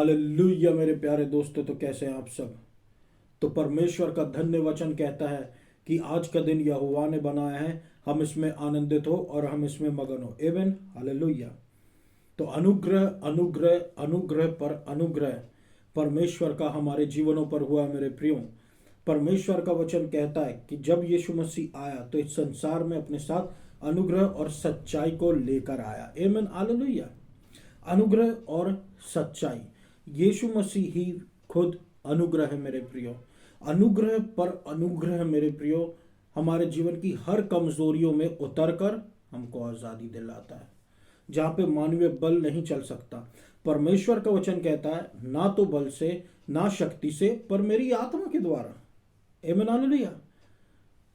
Hallelujah मेरे प्यारे दोस्तों, तो कैसे हैं आप सब। तो परमेश्वर का धन्य वचन कहता है कि आज का दिन यहोवा ने बनाया है, हम इसमें आनंदित हो और हम इसमें मगन हो। आमीन, हालेलुया। तो अनुग्रह अनुग्रह अनुग्रह पर अनुग्रह परमेश्वर का हमारे जीवनों पर हुआ है मेरे प्रियो। परमेश्वर का वचन कहता है कि जब यीशु मसीह आया तो इस संसार में अपने साथ अनुग्रह और सच्चाई को लेकर आया। आमीन, हालेलुया। अनुग्रह और सच्चाई, यीशु मसीह ही खुद अनुग्रह है मेरे प्रियो। अनुग्रह पर अनुग्रह मेरे प्रियो हमारे जीवन की हर कमजोरियों में उतरकर हमको आजादी दिलाता है, जहाँ पे मानवीय बल नहीं चल सकता। परमेश्वर का वचन कहता है, ना तो बल से ना शक्ति से पर मेरी आत्मा के द्वारा। आमीन, हालेलुया।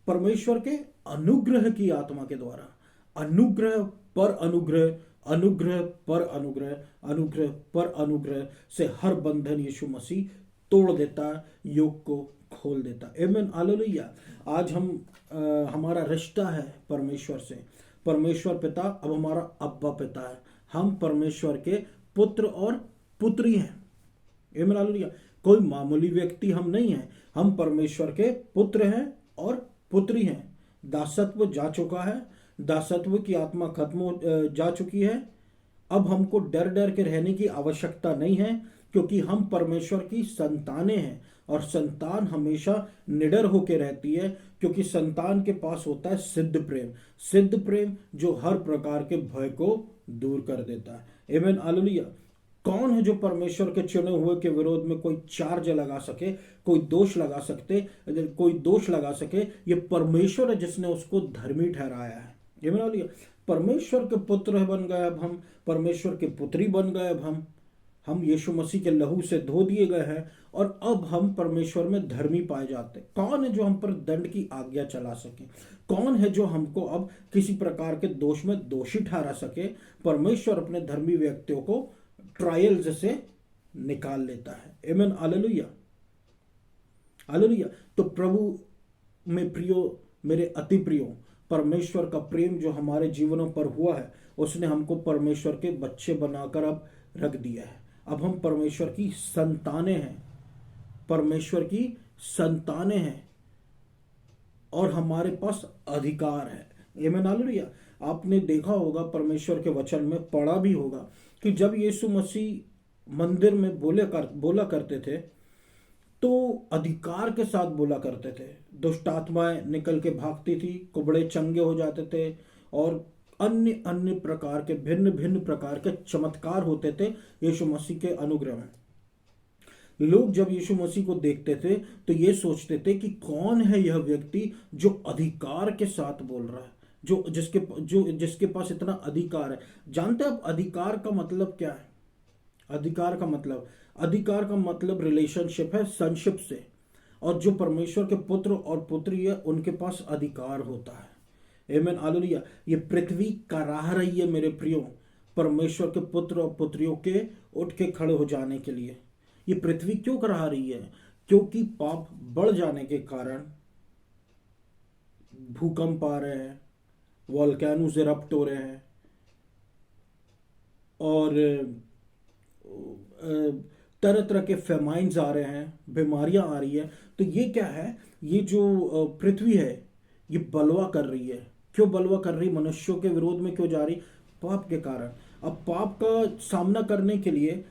परमेश्वर के अनुग्रह की आत्मा के द्वारा। अनुग्रह पर अनुग्रह, अनुग्रह पर अनुग्रह, अनुग्रह पर अनुग्रह से हर बंधन यीशु मसीह तोड़ देता है, योग को खोल देता है। आमीन, हालेलुया। आज हमारा रिश्ता है परमेश्वर से। परमेश्वर पिता अब हमारा अब्बा पिता है। हम परमेश्वर के पुत्र और पुत्री हैं। आमीन, हालेलुया। कोई मामूली व्यक्ति हम नहीं हैं, हम परमेश्वर के पुत्र हैं और पुत्री हैं। दासत्व जा चुका है, दासत्व की आत्मा जा चुकी है। अब हमको डर डर के रहने की आवश्यकता नहीं है, क्योंकि हम परमेश्वर की संतानें हैं और संतान हमेशा निडर होकर रहती है, क्योंकि संतान के पास होता है सिद्ध प्रेम। सिद्ध प्रेम जो हर प्रकार के भय को दूर कर देता है। आमीन, हालेलुया। कौन है जो परमेश्वर के चुने हुए के विरोध में कोई चार्ज लगा सके, कोई दोष लगा सके? ये परमेश्वर है जिसने उसको धर्मी ठहराया है। आमीन, हालेलुया। परमेश्वर के पुत्र बन गए अब हम, परमेश्वर के पुत्री बन गए अब हम यीशु मसीह के लहू से धो दिए गए हैं और अब हम परमेश्वर में धर्मी पाए जाते। कौन है जो हम पर दंड की आज्ञा चला सके? कौन है जो हमको अब किसी प्रकार के दोष में दोषी ठहरा सके? परमेश्वर अपने धर्मी व्यक्तियों को ट्रायल्स से निकाल लेता है। आमीन, हालेलुया, हालेलुया। तो प्रभु में प्रियो, मेरे अति प्रियो, परमेश्वर का प्रेम जो हमारे जीवनों पर हुआ है, उसने हमको परमेश्वर के बच्चे बनाकर अब रख दिया है। अब हम परमेश्वर की संतानें हैं, परमेश्वर की संतानें हैं और हमारे पास अधिकार है। आमीन, हालेलुया। आपने देखा होगा, परमेश्वर के वचन में पढ़ा भी होगा कि जब यीशु मसीह मंदिर में बोला करते थे तो अधिकार के साथ बोला करते थे। दुष्ट आत्माएं निकल के भागती थी, कुबड़े चंगे हो जाते थे और अन्य अन्य प्रकार के भिन्न भिन्न प्रकार के चमत्कार होते थे यीशु मसीह के अनुग्रह में। लोग जब यीशु मसीह को देखते थे तो ये सोचते थे कि कौन है यह व्यक्ति जो अधिकार के साथ बोल रहा है, जिसके पास इतना अधिकार है। जानते हैं आप अधिकार का मतलब क्या है? अधिकार का मतलब रिलेशनशिप है, सनशिप से। और जो परमेश्वर के पुत्र और पुत्री है उनके पास अधिकार होता है। आमीन, हालेलुया। ये पृथ्वी कराह रही है मेरे प्रियो परमेश्वर के पुत्र और पुत्रियों के उठ के खड़े हो जाने के लिए। ये पृथ्वी क्यों कराह रही है? क्योंकि पाप बढ़ जाने के कारण भूकंप आ रहे हैं, वोल्केनोस इरप्ट हो रहे हैं और तरह तरह के फेमाइन्स आ रहे हैं, बीमारियां आ रही है। तो ये क्या है? ये जो पृथ्वी है ये बलवा कर रही है। क्यों बलवा कर रही? मनुष्यों के विरोध में क्यों जा रही? पाप के कारण। अब पाप का सामना करने के लिए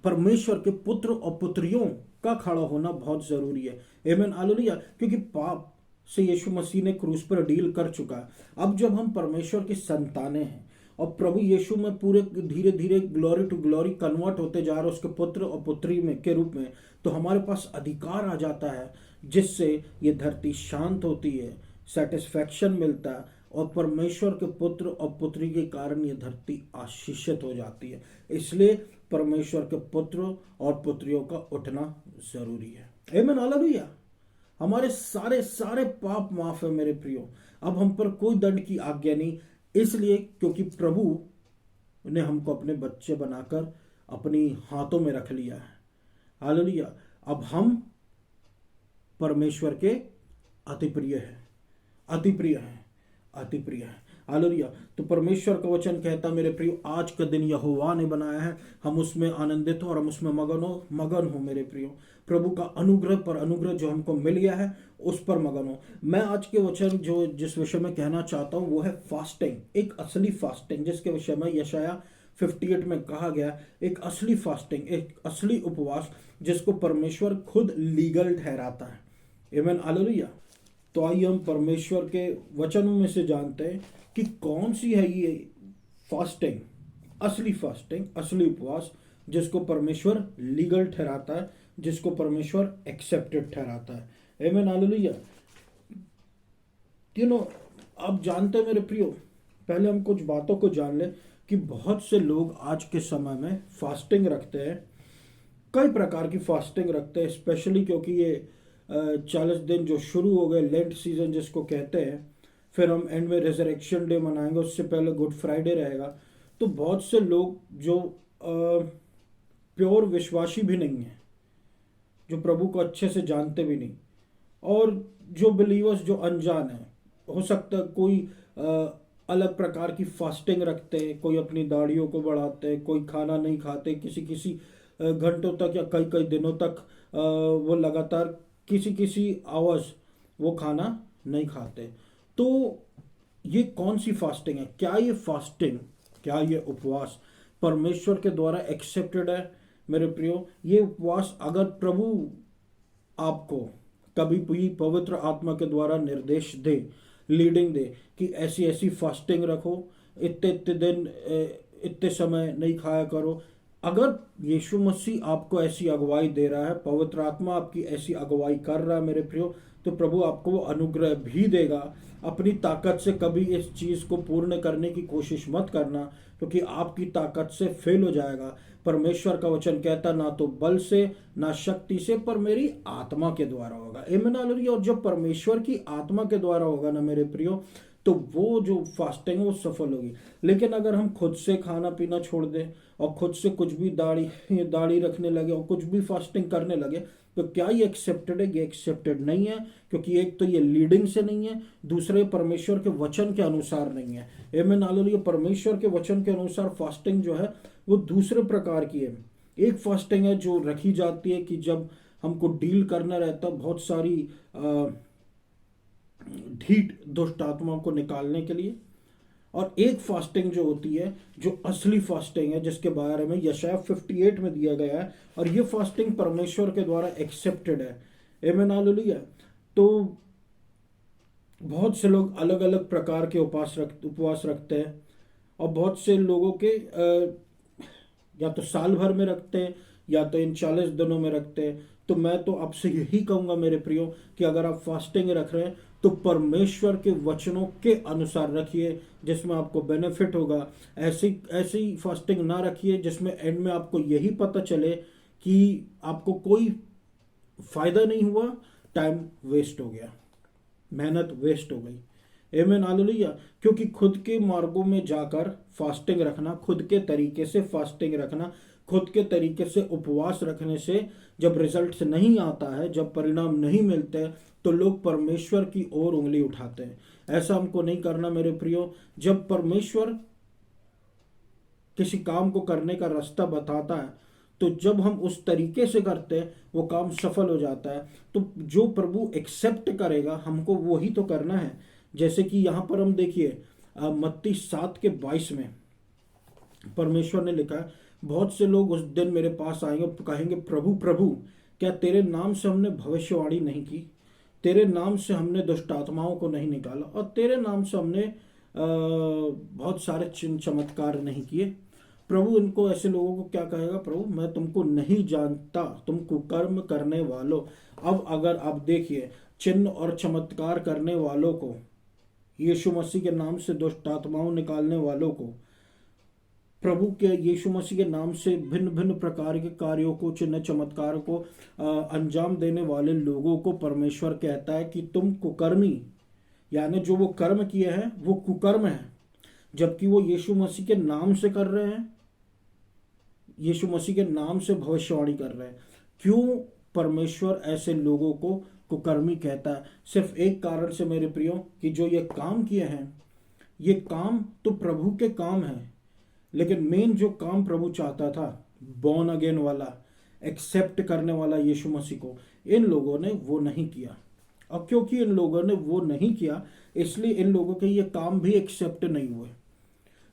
परमेश्वर के पुत्र और पुत्रियों का खड़ा होना बहुत जरूरी है। आमीन, हालेलुया। क्योंकि पाप से यीशु मसीह ने क्रूस पर डील कर चुका है। अब जब हम परमेश्वर की संतानें हैं और प्रभु यीशु में पूरे धीरे धीरे ग्लोरी टू ग्लोरी कन्वर्ट होते जा रहे उसके पुत्र और पुत्री में के रूप में, तो हमारे पास अधिकार आ जाता है जिससे ये धरती शांत होती है, सेटिस्फैक्शन मिलता है और परमेश्वर के पुत्र और पुत्री के कारण ये धरती आशीषित हो जाती है। इसलिए परमेश्वर के पुत्र और पुत्रियों का उठना जरूरी है। आमीन, हालेलुया। हमारे सारे सारे पाप माफ है मेरे प्रियो। अब हम पर कोई दंड की आज्ञा नहीं, इसलिए क्योंकि प्रभु ने हमको अपने बच्चे बनाकर अपनी हाथों में रख लिया है। हालेलुया। अब हम परमेश्वर के अति प्रिय हैं, अति प्रिय हैं, अति प्रिय हैं। हालेलुया। तो परमेश्वर का वचन कहता मेरे प्रियो, आज का दिन यहोवा ने बनाया है, हम उसमें आनंदित हो और हम उसमें मगन हो मेरे प्रियो। प्रभु का अनुग्रह पर अनुग्रह जो हमको मिल गया है उस पर मगन हो। मैं आज के वचन जो जिस विषय में कहना चाहता हूँ वो है फास्टिंग, एक असली फास्टिंग जिसके विषय में यशाया 58 में कहा गया, एक असली फास्टिंग, एक असली उपवास जिसको परमेश्वर खुद लीगल ठहराता है। आमीन, हालेलुया। तो आइए हम परमेश्वर के वचनों में से जानते हैं कि कौन सी है ये फास्टिंग, असली उपवास जिसको परमेश्वर लीगल ठहराता है, जिसको परमेश्वर एक्सेप्टेड ठहराता है। आमीन, हालेलुया। आप जानते हैं मेरे प्रियो, पहले हम कुछ बातों को जान लें कि बहुत से लोग आज के समय में फास्टिंग रखते हैं, कई प्रकार की फास्टिंग रखते हैं, स्पेशली क्योंकि ये 40 दिन जो शुरू हो गए, लेंट सीजन जिसको कहते हैं, फिर हम एंड में रिजरेक्शन डे मनाएंगे, उससे पहले गुड फ्राइडे रहेगा। तो बहुत से लोग जो प्योर विश्वासी भी नहीं है, जो प्रभु को अच्छे से जानते भी नहीं, और जो बिलीवर्स जो अनजान है, हो सकता है कोई अलग प्रकार की फास्टिंग रखते हैं, कोई अपनी दाढ़ियों को बढ़ाते हैं, कोई खाना नहीं खाते, किसी किसी घंटों तक या कई कई दिनों तक वो लगातार किसी किसी आवर्स वो खाना नहीं खाते। तो ये कौन सी फास्टिंग है? क्या ये फास्टिंग, क्या ये उपवास परमेश्वर के द्वारा एक्सेप्टेड है मेरे प्रियो? ये उपवास अगर प्रभु आपको कभी भी पवित्र आत्मा के द्वारा निर्देश दे, लीडिंग दे कि ऐसी ऐसी फास्टिंग रखो, इतने इतने दिन इतने समय नहीं खाया करो, अगर यीशु मसीह आपको ऐसी अगुवाई दे रहा है, पवित्र आत्मा आपकी ऐसी अगुवाई कर रहा है मेरे प्रियो, तो प्रभु आपको वो अनुग्रह भी देगा। अपनी ताकत से कभी इस चीज़ को पूर्ण करने की कोशिश मत करना, क्योंकि आपकी ताकत से फेल हो जाएगा। परमेश्वर का वचन कहता ना तो बल से ना शक्ति से पर मेरी आत्मा के द्वारा होगा। आमीन, हालेलुया। और जब परमेश्वर की आत्मा के द्वारा होगा ना मेरे प्रियो, तो वो जो फास्टिंग है वो सफल होगी। लेकिन अगर हम खुद से खाना पीना छोड़ दें और खुद से कुछ भी दाढ़ी रखने लगे और कुछ भी फास्टिंग करने लगे, तो क्या ये एक्सेप्टेड है? ये एक्सेप्टेड नहीं है, क्योंकि एक तो ये लीडिंग से नहीं है, दूसरे परमेश्वर के वचन के अनुसार नहीं है। आमीन, हालेलुया। परमेश्वर के वचन के अनुसार फास्टिंग जो है वो दूसरे प्रकार की है। एक फास्टिंग है जो रखी जाती है कि जब हमको डील करना रहता है बहुत सारी ढीठ दुष्ट आत्माओं को निकालने के लिए। और एक फास्टिंग जो होती है, जो असली फास्टिंग है, जिसके बारे में यशाया 58 में दिया गया है, और ये फास्टिंग परमेश्वर के द्वारा एक्सेप्टेड है। आमीन, हालेलुया। तो बहुत से लोग अलग अलग प्रकार के उपवास रखते हैं, और बहुत से लोगों के या तो साल भर में रखते हैं या तो इन 40 दिनों में रखते हैं। तो मैं तो आपसे यही कहूँगा मेरे प्रियो कि अगर आप फास्टिंग रख रहे हैं तो परमेश्वर के वचनों के अनुसार रखिए, जिसमें आपको बेनिफिट होगा। ऐसी ऐसी फास्टिंग ना रखिए जिसमें एंड में आपको यही पता चले कि आपको कोई फायदा नहीं हुआ, टाइम वेस्ट हो गया, मेहनत वेस्ट हो गई। आमीन, हालेलुया। क्योंकि खुद के मार्गों में जाकर फास्टिंग रखना, खुद के तरीके से फास्टिंग रखना, खुद के तरीके से उपवास रखने से जब रिजल्ट नहीं आता है, जब परिणाम नहीं मिलते, तो लोग परमेश्वर की ओर उंगली उठाते हैं। ऐसा हमको नहीं करना मेरे प्रियो। जब परमेश्वर किसी काम को करने का रास्ता बताता है, तो जब हम उस तरीके से करते हैं वो काम सफल हो जाता है। तो जो प्रभु एक्सेप्ट करेगा हमको वही तो करना है। जैसे कि यहाँ पर हम देखिए मत्ती 7:22 में परमेश्वर ने लिखा है, बहुत से लोग उस दिन मेरे पास आएंगे और कहेंगे, प्रभु प्रभु, क्या तेरे नाम से हमने भविष्यवाणी नहीं की, तेरे नाम से हमने दुष्ट आत्माओं को नहीं निकाला, और तेरे नाम से हमने बहुत सारे चिन्ह चमत्कार नहीं किए? प्रभु इनको, ऐसे लोगों को क्या कहेगा? प्रभु मैं तुमको नहीं जानता, तुम कुकर्म करने वालों। अब अगर आप देखिए, चिन्ह और चमत्कार करने वालों को, यीशु मसीह के नाम से दुष्ट आत्माओं निकालने वालों को, प्रभु के यीशु मसीह के नाम से भिन्न भिन्न प्रकार के कार्यों को, चिन्ह चमत्कार को अंजाम देने वाले लोगों को परमेश्वर कहता है कि तुम कुकर्मी, यानी जो वो कर्म किए हैं वो कुकर्म है, जबकि वो यीशु मसीह के नाम से कर रहे हैं, यीशु मसीह के नाम से भविष्यवाणी कर रहे हैं। क्यों परमेश्वर ऐसे लोगों को कुकर्मी कहता है? सिर्फ एक कारण से मेरे प्रियो, कि जो ये काम किए हैं ये काम तो प्रभु के काम है, लेकिन मेन जो काम प्रभु चाहता था, बॉर्न अगेन वाला, एक्सेप्ट करने वाला यीशु मसीह को, इन लोगों ने वो नहीं किया। और क्योंकि इन लोगों ने वो नहीं किया, इसलिए इन लोगों के ये काम भी एक्सेप्ट नहीं हुए।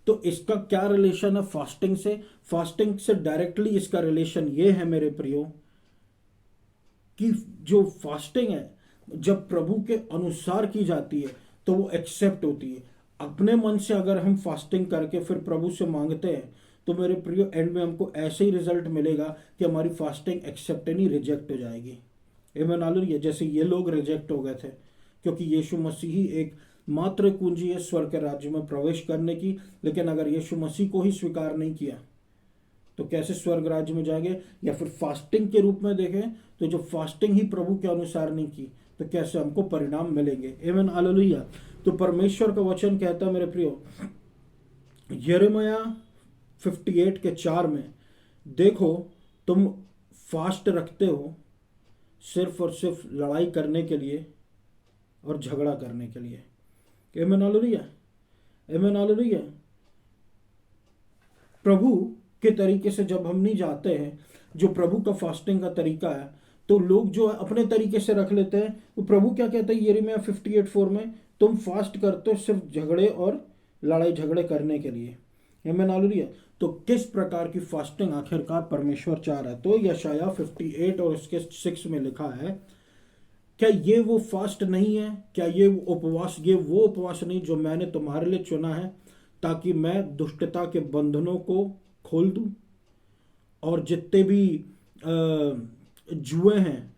तो इसका क्या रिलेशन है फास्टिंग से? फास्टिंग से डायरेक्टली इसका रिलेशन ये है मेरे प्रियो, कि जो फास्टिंग है जब प्रभु के अनुसार की जाती है तो वो एक्सेप्ट होती है। अपने मन से अगर हम फास्टिंग करके फिर प्रभु से मांगते हैं तो मेरे प्रियो एंड में हमको ऐसे ही रिजल्ट मिलेगा कि हमारी फास्टिंग एक्सेप्ट नहीं, रिजेक्ट हो जाएगी। आमीन हालेलुया। जैसे ये लोग रिजेक्ट हो गए थे, क्योंकि यीशु मसीह ही एक मात्र कुंजी है स्वर्ग के राज्य में प्रवेश करने की, लेकिन अगर यीशु मसीह को ही स्वीकार नहीं किया तो कैसे स्वर्ग राज्य में जाएंगे? या फिर फास्टिंग के रूप में देखें तो जो फास्टिंग ही प्रभु के अनुसार नहीं की तो कैसे हमको परिणाम मिलेंगे? आमीन हालेलुया। तो परमेश्वर का वचन कहता है मेरे प्रियो, यिर्मयाह 58 के 4 में, देखो तुम फास्ट रखते हो सिर्फ और सिर्फ लड़ाई करने के लिए और झगड़ा करने के लिए। आमीन हालेलुया, आमीन हालेलुया। प्रभु के तरीके से जब हम नहीं जाते हैं, जो प्रभु का फास्टिंग का तरीका है, तो लोग जो है अपने तरीके से रख लेते हैं। तो प्रभु क्या कहता है यिर्मयाह 58:4 में, तुम फास्ट करते हो सिर्फ झगड़े और लड़ाई झगड़े करने के लिए। आमीन हालेलुया। तो किस प्रकार की फास्टिंग आखिरकार परमेश्वर चाह रहा है? तो यशायाह 58 और उसके 6 में लिखा है, क्या ये वो फास्ट नहीं है? क्या ये वो उपवास नहीं जो मैंने तुम्हारे लिए चुना है, ताकि मैं दुष्टता के बंधनों को खोल दूं और जितने भी जुए हैं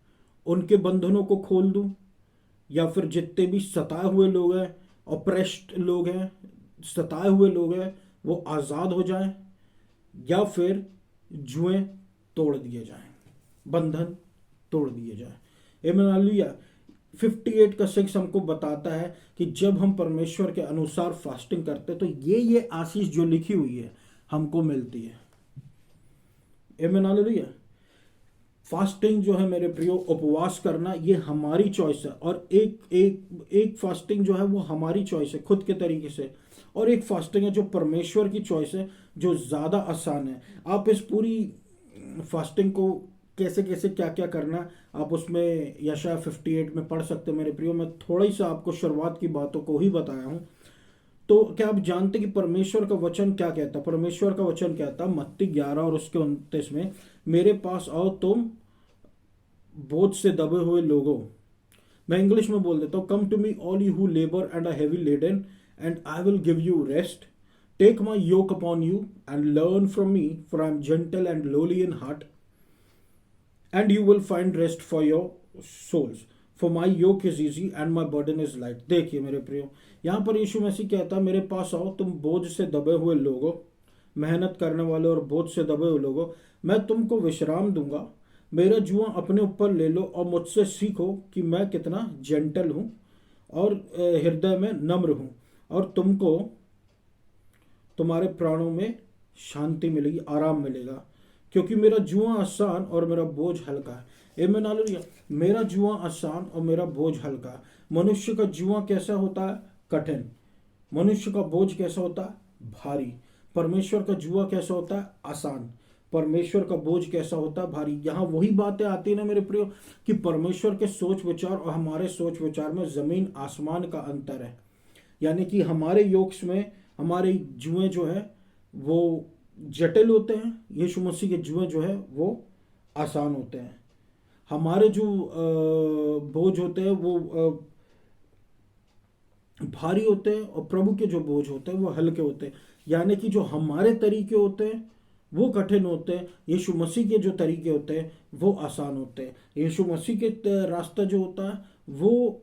उनके बंधनों को खोल दूं, या फिर जितने भी सताए हुए लोग हैं, ऑप्रेस्ड लोग हैं, सताए हुए लोग हैं, वो आज़ाद हो जाएं, या फिर जुएं तोड़ दिए जाएं, बंधन तोड़ दिए जाएं। आमीन हालेलुया। 58 का 6 हमको बताता है कि जब हम परमेश्वर के अनुसार फास्टिंग करते हैं तो ये आशीष जो लिखी हुई है हमको मिलती है। आमीन हालेलुया। फास्टिंग जो है मेरे प्रियो, उपवास करना, ये हमारी चॉइस है। और एक फास्टिंग जो है वो हमारी चॉइस है खुद के तरीके से, और एक फास्टिंग है जो परमेश्वर की चॉइस है, जो ज़्यादा आसान है। आप इस पूरी फास्टिंग को कैसे कैसे क्या क्या करना, आप उसमें यशायाह 58 में पढ़ सकते हैं मेरे प्रियो। मैं थोड़ा ही सा आपको शुरुआत की बातों को ही बताया हूँ। तो क्या आप जानते कि परमेश्वर का वचन क्या कहता? परमेश्वर का वचन कहता मत्ती 11 और उसके 29 में, मेरे पास आओ तुम बोझ से दबे हुए लोगों। मैं इंग्लिश में बोल देता हूँ, come to me all you who labour and are heavy laden and I will give you rest. Take my yoke upon you and learn from me, for I am gentle and lowly in heart and you will find rest for your souls, for my yoke is easy and my burden is light. देखिए मेरे प्रियो, यहाँ पर यीशु मसीह कहता है मेरे पास आओ तुम बोझ से दबे हुए लोगों, मेहनत करने वाले और बोझ से दबे हुए लोगों, मैं तुमको विश्राम दूंगा। मेरा जुआ अपने ऊपर ले लो और मुझसे सीखो कि मैं कितना जेंटल हूँ और हृदय में नम्र हूँ, और तुमको तुम्हारे प्राणों में शांति मिलेगी, आराम मिलेगा, क्योंकि मेरा जुआ आसान और मेरा बोझ हल्का है। आमीन हालेलुया। मेरा जुआ आसान और मेरा बोझ हल्का है। मनुष्य का जुआ कैसा होता है? कठिन। मनुष्य का बोझ कैसा होता है? भारी। परमेश्वर का जुआ कैसा होता है? आसान। परमेश्वर का बोझ कैसा होता है? भारी। यहाँ वही बातें आती है ना मेरे प्रियो, कि परमेश्वर के सोच विचार और हमारे सोच विचार में जमीन आसमान का अंतर है। यानी कि हमारे योक्स में हमारे जुए जो है वो जटिल होते हैं, यीशु मसीह के जुए जो है वो आसान होते हैं। हमारे जो बोझ होते हैं वो भारी होते हैं, और प्रभु के जो बोझ होते हैं वो हल्के होते हैं। यानी कि जो हमारे तरीके होते हैं वो कठिन होते हैं, यीशु मसीह के जो तरीके होते हैं वो आसान होते हैं। यीशु मसीह के रास्ता जो होता है वो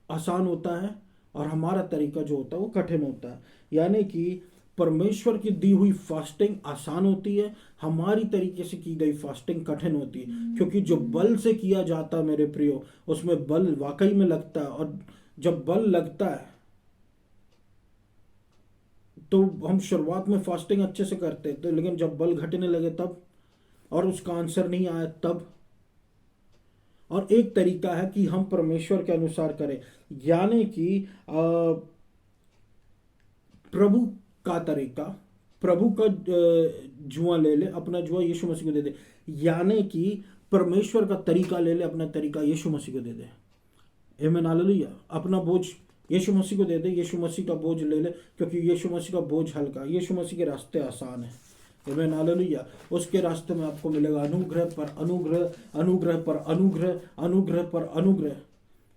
आसान होता है, और हमारा तरीका जो होता है वो कठिन होता है। यानी कि परमेश्वर की दी हुई फास्टिंग आसान होती है, हमारी तरीके से की गई फास्टिंग कठिन होती है। क्योंकि जो बल से किया जाता है मेरे प्रियो, उसमें बल वाकई में लगता है, और जब बल लगता है तो हम शुरुआत में फास्टिंग अच्छे से करते थे, लेकिन जब बल घटने लगे तब, और उसका आंसर नहीं आया तब। और एक तरीका है कि हम परमेश्वर के अनुसार करें, यानी कि प्रभु का तरीका, प्रभु का जुआ ले ले, अपना जुआ यीशु मसीह को दे दे। यानी कि परमेश्वर का तरीका ले ले, अपना तरीका यीशु मसीह को दे दे। आमीन, हालेलुया। अपना बोझ यीशु मसीह को दे दे, यीशु मसीह का बोझ ले ले, क्योंकि यीशु मसीह का बोझ हल्का, यीशु मसीह के रास्ते आसान है। आमीन, हालेलुया। उसके रास्ते में आपको मिलेगा अनुग्रह पर अनुग्रह, अनुग्रह पर अनुग्रह, अनुग्रह पर अनुग्रह।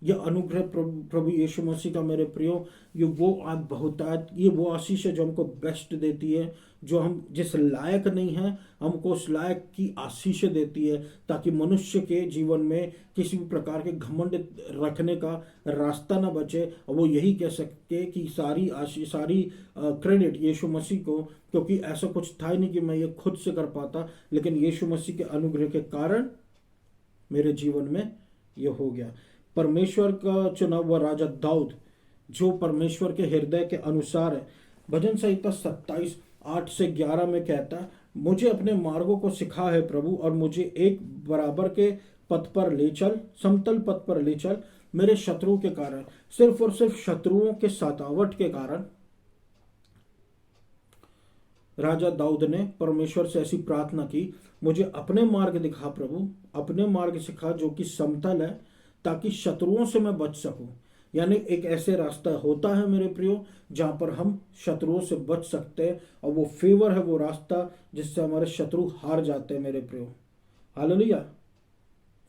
यह अनुग्रह प्रभु यीशु मसीह का मेरे प्रियो, ये वो आप बहुतायत, ये वो आशीष है जो हमको बेस्ट देती है, जो हम जिस लायक नहीं है हमको उस लायक की आशीष देती है, ताकि मनुष्य के जीवन में किसी भी प्रकार के घमंड रखने का रास्ता ना बचे, और वो यही कह सकते कि सारी आशीष, सारी क्रेडिट यीशु मसीह को, क्योंकि ऐसा कुछ था ही नहीं कि मैं ये खुद से कर पाता, लेकिन यीशु मसीह के अनुग्रह के कारण मेरे जीवन में ये हो गया। परमेश्वर का चुना हुआ राजा दाऊद, जो परमेश्वर के हृदय के अनुसार है, भजन संहिता 27:8-11 में कहता है, मुझे अपने मार्गों को सिखा है प्रभु, और मुझे एक बराबर के पथ पर ले चल, समतल पथ पर ले चल मेरे शत्रुओं के कारण। सिर्फ और सिर्फ शत्रुओं के सतावट के कारण राजा दाऊद ने परमेश्वर से ऐसी प्रार्थना की, मुझे अपने मार्ग दिखा प्रभु, अपने मार्ग सिखा जो कि समतल है, ताकि शत्रुओं से मैं बच सकूं। यानी एक ऐसे रास्ता होता है मेरे प्रियो जहां पर हम शत्रुओं से बच सकते हैं, और वो फेवर है, वो रास्ता जिससे हमारे शत्रु हार जाते हैं मेरे प्रियो। हालेलुया।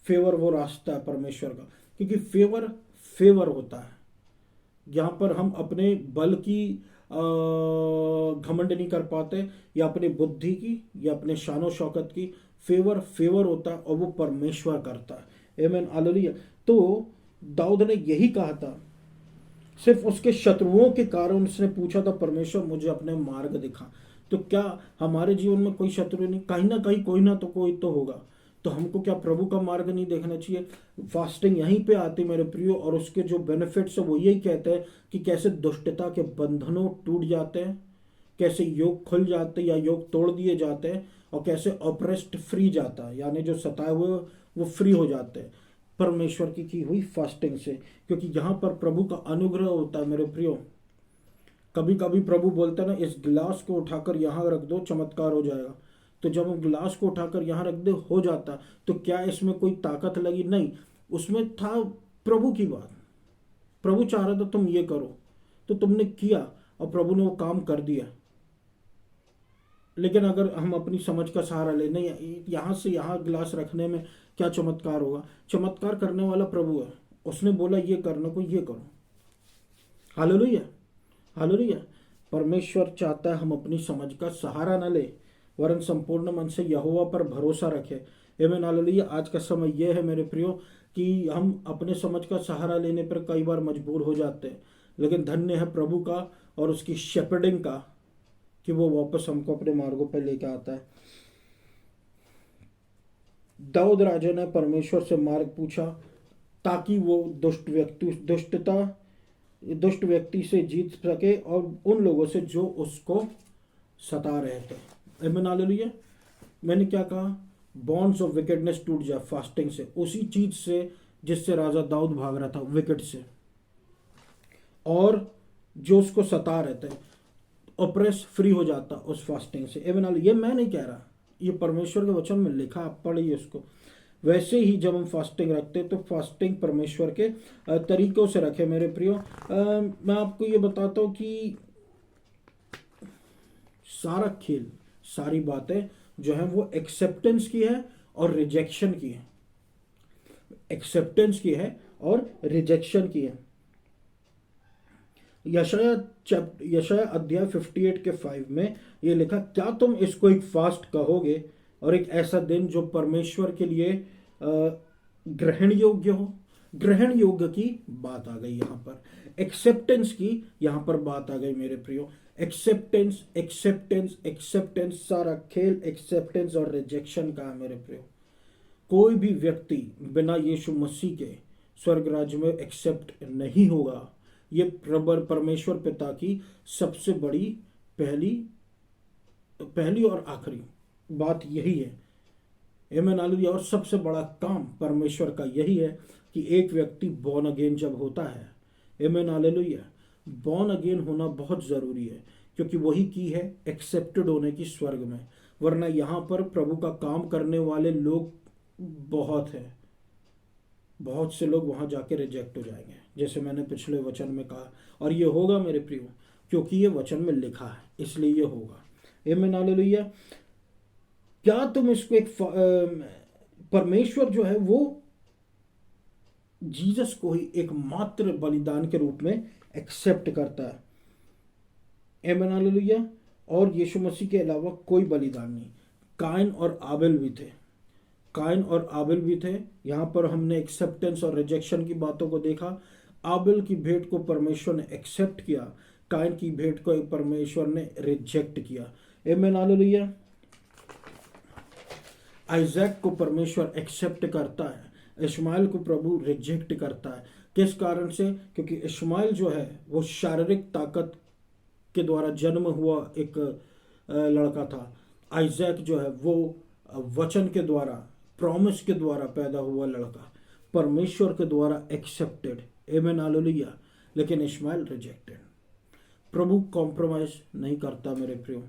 फेवर वो रास्ता है परमेश्वर का, क्योंकि फेवर फेवर होता है, यहाँ पर हम अपने बल की घमंड नहीं कर पाते, या अपनी बुद्धि की, या अपने शानो शौकत की। फेवर फेवर होता है, और वो परमेश्वर करता है। आमीन, हालेलुया। तो दाऊद ने यही कहा था, सिर्फ उसके शत्रुओं के कारण उसने पूछा था, परमेश्वर मुझे अपने मार्ग दिखा। तो क्या हमारे जीवन में कोई शत्रु नहीं? कहीं ना कहीं कोई ना तो कोई तो होगा। तो हमको क्या प्रभु का मार्ग नहीं देखना चाहिए? फास्टिंग यहीं पे आती मेरे प्रियो, और उसके जो बेनिफिट्स है वो यही कहते हैं कि कैसे दुष्टता के बंधनों टूट जाते हैं, कैसे योग खुल जाते हैं या योग तोड़ दिए जाते हैं, और कैसे ऑपरेस्ट फ्री जाता है, यानी जो सताए हुए वो फ्री हो जाते हैं परमेश्वर की हुई फास्टिंग से। क्योंकि यहाँ पर प्रभु का अनुग्रह होता है मेरे प्रियो। कभी कभी प्रभु बोलते हैं ना, इस गिलास को उठाकर यहाँ रख दो, चमत्कार हो जाएगा। तो जब हम गिलास को उठाकर यहाँ रख दे, हो जाता। तो क्या इसमें कोई ताकत लगी? नहीं, उसमें था प्रभु की बात। प्रभु चाह रहा था तुम ये करो, तो तुमने किया, और प्रभु ने वो काम कर दिया। लेकिन अगर हम अपनी समझ का सहारा ले, नहीं यहाँ से यहाँ गिलास रखने में क्या चमत्कार होगा? चमत्कार करने वाला प्रभु है, उसने बोला ये करने को, ये करो। Hallelujah, hallelujah. परमेश्वर चाहता है हम अपनी समझ का सहारा न ले, वरन संपूर्ण मन से यहोवा पर भरोसा रखे। आमीन, हालेलुया। आज का समय यह है मेरे प्रियो कि हम अपने समझ का सहारा लेने पर कई बार मजबूर हो जाते हैं, लेकिन धन्य है प्रभु का और उसकी शेपर्डिंग का कि वो वापस हमको अपने मार्गों पर लेकर आता है। दाऊद राजा ने परमेश्वर से मार्ग पूछा, ताकि वो दुष्ट व्यक्ति से जीत सके, और उन लोगों से जो उसको सता रहे थे। आमीन, हालेलुया। मैंने क्या कहा? बॉन्ड्स ऑफ विकेटनेस टूट जाए फास्टिंग से, उसी चीज से जिससे राजा दाऊद भाग रहा था, विकेट से, और जो उसको सता रहे थे, ऑपरेस फ्री हो जाता उस फास्टिंग से। आमीन, हालेलुया। ये मैं नहीं कह रहा, ये परमेश्वर के वचन में लिखा, आप पढ़िए उसको। वैसे ही जब हम फास्टिंग रखते तो फास्टिंग परमेश्वर के तरीकों से रखे मेरे प्रियो। मैं आपको ये बताता हूँ कि सारा खेल, सारी बातें जो है वो एक्सेप्टेंस की है और रिजेक्शन की है। एक्सेप्टेंस की है और रिजेक्शन की है। यशाया अध्याय 58 के 5 में ये लिखा, क्या तुम इसको एक फास्ट कहोगे और एक ऐसा दिन जो परमेश्वर के लिए ग्रहण योग्य हो? ग्रहण योग्य की बात आ गई यहाँ पर, एक्सेप्टेंस की यहाँ पर बात आ गई मेरे प्रियो। एक्सेप्टेंस, एक्सेप्टेंस, एक्सेप्टेंस, सारा खेल एक्सेप्टेंस और रिजेक्शन का है मेरे प्रियो। कोई भी व्यक्ति बिना यीशु मसीह के स्वर्ग राज्य में एक्सेप्ट नहीं होगा। ये परमेश्वर पिता की सबसे बड़ी पहली और आखिरी बात यही है। आमीन, हालेलुया। और सबसे बड़ा काम परमेश्वर का यही है कि एक व्यक्ति बॉर्न अगेन जब होता है, आमीन, हालेलुया, बॉर्न अगेन होना बहुत ज़रूरी है, क्योंकि वही की है एक्सेप्टेड होने की स्वर्ग में। वरना यहाँ पर प्रभु का काम करने वाले लोग बहुत हैं, बहुत से लोग वहाँ जाके रिजेक्ट हो जाएंगे, जैसे मैंने पिछले वचन में कहा। और ये होगा मेरे प्रियो, क्योंकि ये वचन में लिखा है, इसलिए ये होगा। आमीन, हालेलुया। क्या तुम इसको परमेश्वर जो है वो जीसस को ही एकमात्र बलिदान के रूप में एक्सेप्ट करता है। आमीन, हालेलुया। और यीशु मसीह के अलावा कोई बलिदान नहीं। काइन और आबेल भी थे, काइन और आबेल भी थे। यहाँ पर हमने एक्सेप्टेंस और रिजेक्शन की बातों को देखा। आबेल की भेंट को परमेश्वर ने एक्सेप्ट किया, काइन की भेंट को परमेश्वर ने रिजेक्ट किया। आमीन, हालेलुया। आइजैक को परमेश्वर एक्सेप्ट करता है, इस्माइल को प्रभु रिजेक्ट करता है। किस कारण से? क्योंकि इस्माइल जो है वो शारीरिक ताकत के द्वारा जन्म हुआ एक लड़का था। आइजैक जो है वो वचन के द्वारा, प्रॉमिस के द्वारा पैदा हुआ लड़का, परमेश्वर के द्वारा एक्सेप्टेड। आमीन, हालेलुया। लेकिन इस्माइल रिजेक्टेड। प्रभु कॉम्प्रोमाइज नहीं करता मेरे प्रियो।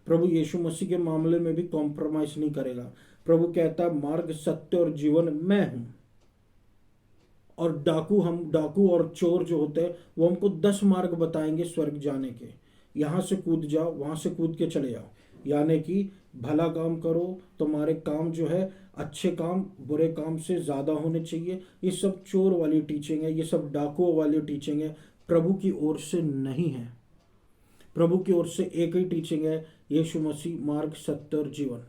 प्रभु यीशु मसीह के मामले में भी कॉम्प्रोमाइज नहीं करेगा। प्रभु कहता मार्ग, सत्य और जीवन मैं हूं। और डाकू और चोर जो होते हैं वो हमको 10 मार्ग बताएंगे स्वर्ग जाने के। यहां से कूद जाओ, वहां से कूद के चले जाओ। यानी कि भला काम करो, तुम्हारे काम जो है अच्छे काम बुरे काम से ज़्यादा होने चाहिए। ये सब चोर वाली टीचिंग है, ये सब डाकुओं वाली टीचिंग है, प्रभु की ओर से नहीं है। प्रभु की ओर से एक ही टीचिंग है, यीशु मसीह मार्ग, सत्य और जीवन।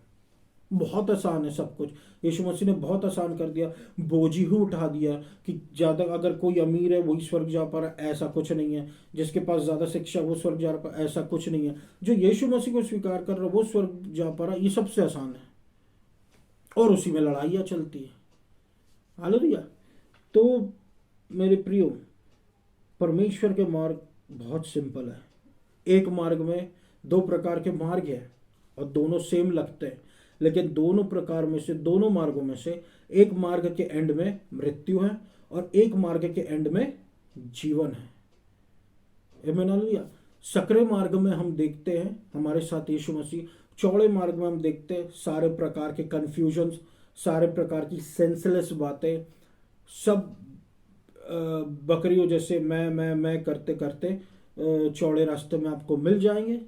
बहुत आसान है सब कुछ। यीशु मसीह ने बहुत आसान कर दिया, बोझ ही उठा दिया कि ज़्यादा अगर कोई अमीर है वही स्वर्ग जा पा रहा है, ऐसा कुछ नहीं है। जिसके पास ज़्यादा शिक्षा वो स्वर्ग जा पा रहा है, ऐसा कुछ नहीं है। जो यीशु मसीह को स्वीकार कर रहा है वो स्वर्ग जा पा रहा है, ये सबसे आसान है। और उसी में लड़ाइयाँ चलती है। हालेलुया। तो मेरे प्रियो, परमेश्वर के मार्ग बहुत सिंपल है। एक मार्ग में 2 प्रकार के मार्ग हैं और दोनों सेम लगते हैं, लेकिन दोनों प्रकार में से, दोनों मार्गों में से एक मार्ग के एंड में मृत्यु है और एक मार्ग के एंड में जीवन है। आमीन, हालेलुया। सकरे मार्ग में हम देखते हैं हमारे साथ यीशु मसीह, चौड़े मार्ग में हम देखते हैं सारे प्रकार के कंफ्यूजन, सारे प्रकार की सेंसलेस बातें, सब बकरियों जैसे मैं करते करते चौड़े रास्ते में आपको मिल जाएंगे।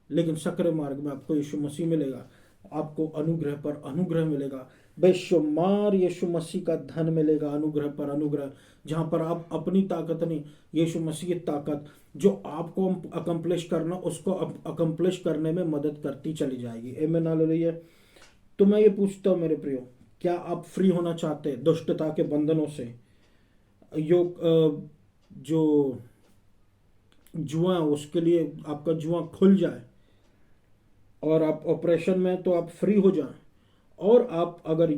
लेकिन सकरे मार्ग में आपको यीशु मसीह मिलेगा, आपको अनुग्रह पर अनुग्रह मिलेगा, बेशुमार यीशु मसीह का धन मिलेगा, अनुग्रह पर अनुग्रह। जहाँ पर आप अपनी ताकत नहीं, यीशु मसीह की ताकत जो आपको अकम्प्लिश करना, उसको अकम्प्लिश करने में मदद करती चली जाएगी। आमीन, हालेलुया। तो मैं ये पूछता हूँ मेरे प्रियो, क्या आप फ्री होना चाहते हैं दुष्टता के बंधनों से? जो जुआ है उसके लिए आपका जुआ खुल जाए और आप ऑपरेशन में तो आप फ्री हो जाएं, और आप अगर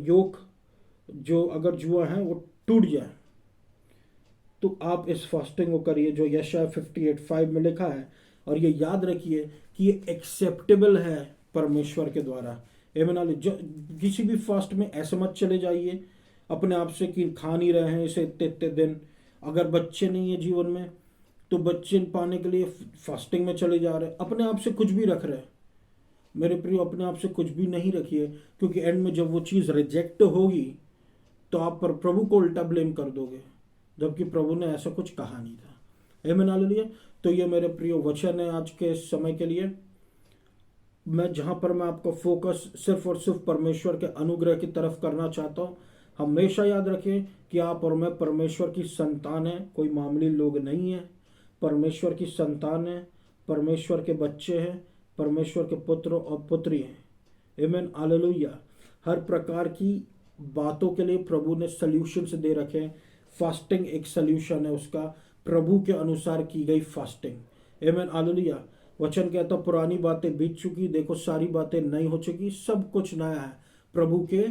अगर जुआ है वो टूट जाए, तो आप इस फास्टिंग को करिए जो यशायाह 58:5 में लिखा है। और ये याद रखिए कि ये एक्सेप्टेबल है परमेश्वर के द्वारा। आमीन। जो किसी भी फास्ट में ऐसे मत चले जाइए अपने आप से कि खा नहीं रहे हैं इसे इतने इतने दिन। अगर बच्चे नहीं है जीवन में तो बच्चे पाने के लिए फास्टिंग में चले जा रहे हैं, अपने आप से कुछ भी रख रहे हैं। मेरे प्रिय, अपने आप से कुछ भी नहीं रखिए, क्योंकि एंड में जब वो चीज़ रिजेक्ट होगी तो आप पर प्रभु को उल्टा ब्लेम कर दोगे, जबकि प्रभु ने ऐसा कुछ कहा नहीं था। आमीन, हालेलुया। तो ये मेरे प्रिय वचन है आज के समय के लिए। जहाँ पर मैं आपका फोकस सिर्फ और सिर्फ परमेश्वर के अनुग्रह की तरफ करना चाहता हूँ। हमेशा याद रखें कि आप और मैं परमेश्वर की संतान है, कोई मामूली लोग नहीं है। परमेश्वर की संतान है, परमेश्वर के बच्चे हैं, परमेश्वर के पुत्र और पुत्री हैं। आमीन, हालेलुया। हर प्रकार की बातों के लिए प्रभु ने सल्यूशंस दे रखे हैं। फास्टिंग एक सल्यूशन है उसका, प्रभु के अनुसार की गई फास्टिंग। आमीन, हालेलुया। वचन कहता पुरानी बातें बीत चुकी, देखो सारी बातें नई हो चुकी। सब कुछ नया है प्रभु के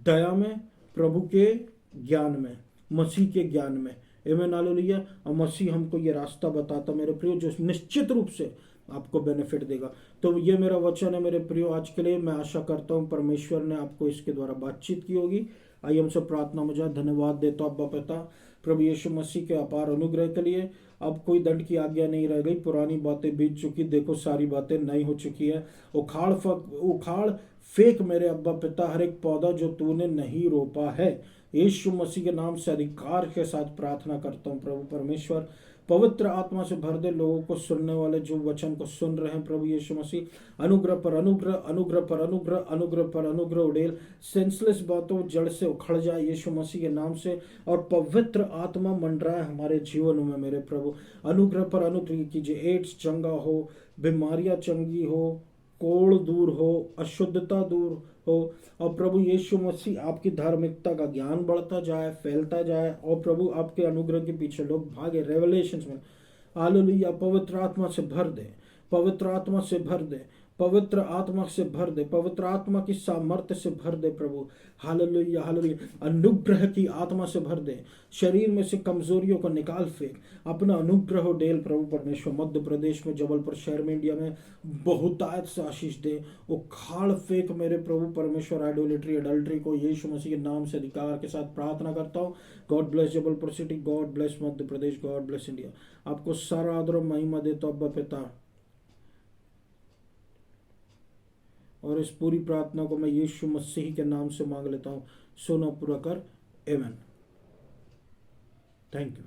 दया में, प्रभु के ज्ञान में, मसीह के ज्ञान में। आमीन, हालेलुया। और मसीह हमको ये रास्ता बताता मेरे प्रियो, जो निश्चित रूप से आपको बेनिफिट देगा। तो ये मेरा वचन है मेरे प्रियो आज के लिए। मैं आशा करता हूँ परमेश्वर ने आपको इसके द्वारा बातचीत की होगी। आइए हमसे प्रार्थना में जाए। धन्यवाद देता हूँ अब्बा पिता, प्रभु यीशु मसीह के अपार अनुग्रह के लिए। अब कोई दंड की आज्ञा नहीं रह गई, पुरानी बातें बीत चुकी, देखो सारी बातें नई हो चुकी है। उखाड़ फेंक मेरे अब्बा पिता हर एक पौधा जो तूने नहीं रोपा है। यीशु मसीह के नाम से अधिकार के साथ प्रार्थना करता हूँ प्रभु परमेश्वर, पवित्र आत्मा से भर दे लोगों को, सुनने वाले जो वचन को सुन रहे हैं प्रभु यीशु मसीह। अनुग्रह पर अनुग्रह, अनुग्रह पर अनुग्रह, अनुग्रह पर अनुग्रह उड़ेल, सेंसलेस बातों जड़ से उखड़ जाए यीशु मसीह के नाम से, और पवित्र आत्मा मंडराए हमारे जीवनों में मेरे प्रभु। अनुग्रह पर अनुग्रह कीजिए, एड्स चंगा हो, बीमारियां चंगी हो, कोड़ दूर हो, अशुद्धता दूर हो, और प्रभु यीशु मसीह आपकी धार्मिकता का ज्ञान बढ़ता जाए, फैलता जाए, और प्रभु आपके अनुग्रह के पीछे लोग भागे रेवलेशन में। हालेलुया। पवित्र आत्मा से भर दे, पवित्र आत्मा से भर दे, पवित्र आत्मा से भर दे, पवित्र आत्मा की सामर्थ्य से भर दे प्रभु। Hallelujah hallelujah. अनुग्रह की आत्मा से भर दे, शरीर में से कमजोरियों को निकाल फेंक, अपना अनुग्रह डेल प्रभु परमेश्वर। मध्य प्रदेश में, जबलपुर शहर में, इंडिया में बहुतायत से आशीष दे। उखाड़ फेंक मेरे प्रभु परमेश्वर आइडोलेट्री, अडल्ट्री को यीशु मसीह के नाम से अधिकार के साथ प्रार्थना करता हूँ। God bless Jabalpur city, God bless Madhya Pradesh, God bless India. आपको सारा आदर और महिमा देता अब्बा पिता, और इस पूरी प्रार्थना को मैं यीशु मसीह के नाम से मांग लेता हूँ। सुनो पूरा कर, आमीन। Thank you.